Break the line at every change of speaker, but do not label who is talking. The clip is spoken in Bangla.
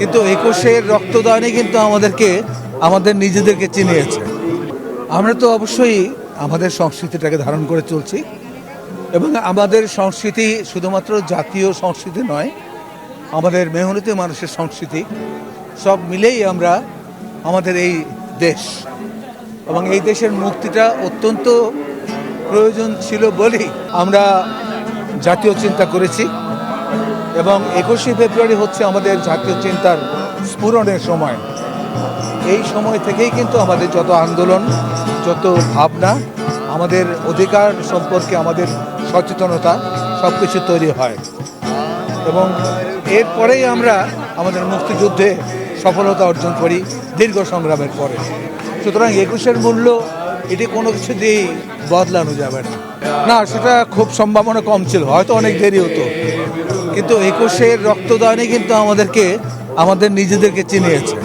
কিন্তু ২১-এর রক্তদানই কিন্তু আমাদেরকে আমাদের নিজেদেরকে চিনিয়েছে। আমরা তো অবশ্যই আমাদের সংস্কৃতিটাকে ধারণ করে চলছি এবং আমাদের সংস্কৃতি শুধুমাত্র জাতীয় সংস্কৃতি নয়, আমাদের মেহনতি মানুষের সংস্কৃতি, সব মিলেই আমরা আমাদের এই দেশ এবং এই দেশের মুক্তিটা অত্যন্ত প্রয়োজন ছিল বলেই আমরা জাতীয় চিন্তা করেছি এবং ২১শে ফেব্রুয়ারি হচ্ছে আমাদের জাতীয় চিন্তার স্ফুরণের সময়। এই সময় থেকেই কিন্তু আমাদের যত আন্দোলন, যত ভাবনা, আমাদের অধিকার সম্পর্কে আমাদের সচেতনতা সব কিছু তৈরি হয় এবং এরপরেই আমরা আমাদের মুক্তিযুদ্ধে সফলতা অর্জন করি দীর্ঘ সংগ্রামের পরে। সুতরাং ২১-এর মূল্য এটি কোনো কিছু দিয়েই বদলানো যাবে না। না, সেটা খুব সম্ভাবনা কম ছিল, হয়তো অনেক দেরি হতো, কিন্তু ২১-এর রক্তদানই কিন্তু আমাদেরকে আমাদের নিজেদেরকে চিনিয়েছে।